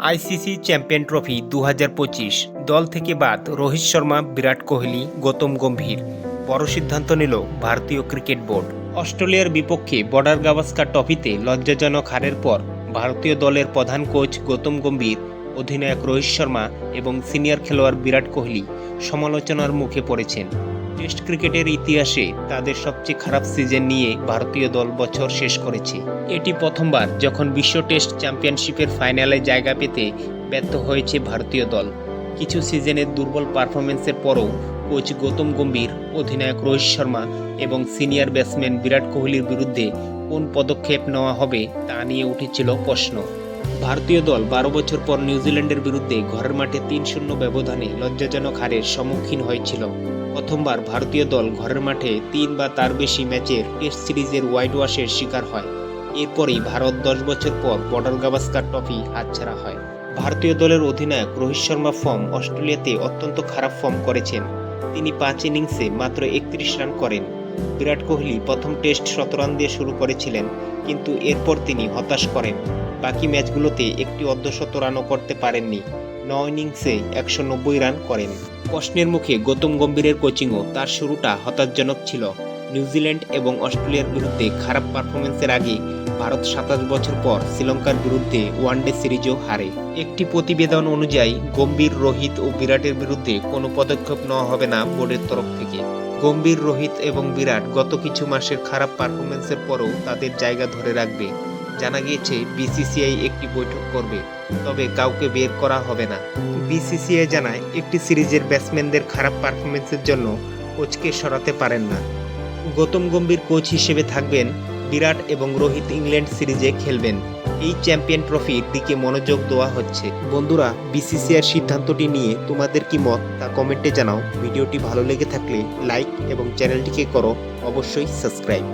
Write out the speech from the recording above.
ICC champion trophy ২০২৫ দল থেকে বাদ রোহিত শর্মা, বিরাট কোহলি, গৌতম গম্ভীর। বড় সিদ্ধান্ত নিল ভারতীয় ক্রিকেট বোর্ড। অস্ট্রেলিয়ার বিপক্ষে বর্ডার গাভাস্কার ট্রফিতে লজ্জাজনক হারের পর ভারতীয় দলের প্রধান কোচ গৌতম গম্ভীর, অধিনায়ক রোহিত শর্মা এবং সিনিয়র খেলোয়াড় বিরাট কোহলি সমালোচনার মুখে পড়েছেন। টেস্ট ক্রিকেটের ইতিহাসে তাদের সবচেয়ে খারাপ সিজন নিয়ে ভারতীয় দল বছর শেষ করেছে। এটি প্রথমবার যখন বিশ্ব টেস্ট চ্যাম্পিয়নশিপের ফাইনালে জায়গা পেতে ব্যর্থ হয়েছে ভারতীয় দল। কিছু সিজনের দুর্বল পারফরমেন্সের পরও কোচ গৌতম গম্ভীর, অধিনায়ক রোহিত শর্মা এবং সিনিয়র ব্যাটসম্যান বিরাট কোহলির বিরুদ্ধে কোন পদক্ষেপ নেওয়া হবে তা নিয়ে উঠেছিল প্রশ্ন। ভারতীয় দল ১২ বছর পর নিউজিল্যান্ডের বিরুদ্ধে ঘরের মাঠে ৩-০ ব্যবধানে লজ্জাজনক হারের সম্মুখীন হয়েছিল। প্রথমবার ভারতীয় দল ঘরের মাঠে ৩ বা তার বেশি ম্যাচের টেস্ট সিরিজের হোয়াইট ওয়াশের শিকার হয়। এরপরই ভারত ১০ বছর পর বর্ডার গাভাস্কার ট্রফি হাতছাড়া হয়। ভারতীয় দলের অধিনায়ক রোহিত শর্মা অস্ট্রেলিয়াতে অত্যন্ত খারাপ ফর্ম করেছেন। তিনি ৫ ইনিংসে মাত্র ৩১ রান করেন। বিরাট কোহলি প্রথম টেস্ট ১৭ রান দিয়ে শুরু করেছিলেন, কিন্তু এরপর তিনি হতাশ করেন। বাকি ম্যাচগুলোতে একটি অর্ধশত রানও করতে পারেননি। ৯ ইনিংসে ১৯০ রান করেন। প্রশ্নের মুখে গৌতম গম্ভীরের কোচিংও তার শুরুটা হতাশাজনক ছিল। নিউজিল্যান্ড এবং অস্ট্রেলিয়ার বিরুদ্ধে খারাপ পারফরমেন্সের আগে ভারত ২৭ বছর পর শ্রীলঙ্কার বিরুদ্ধে ওয়ানডে সিরিজও হারে। একটি প্রতিবেদন অনুযায়ী গম্ভীর, রোহিত ও বিরাটের বিরুদ্ধে কোনো পদক্ষেপ নেওয়া হবে না বোর্ডের তরফ থেকে। গম্ভীর, রোহিত এবং বিরাট গত কিছু মাসের খারাপ পারফরমেন্সের পরও তাদের জায়গা ধরে রাখবে। জানা গিয়েছে বিসিসিআই একটি বৈঠক করবে, তবে কাউকে বের করা হবে না। বিসিসিআই জানায় একটি সিরিজের ব্যাটসম্যানদের খারাপ পারফরমেন্সের জন্য কোচকে সরাতে পারেন না। গৌতম গম্ভীর কোচ হিসেবে থাকবেন, বিরাট এবং রোহিত ইংল্যান্ড সিরিজে খেলবেন। এই চ্যাম্পিয়ন ট্রফির দিকে মনোযোগ দেওয়া হচ্ছে। বন্ধুরা, বিসিসিআইয়ের সিদ্ধান্তটি নিয়ে তোমাদের কি মত তা কমেন্টে জানাও। ভিডিওটি ভালো লেগে থাকলে লাইক এবং চ্যানেলটিকে করো অবশ্যই সাবস্ক্রাইব।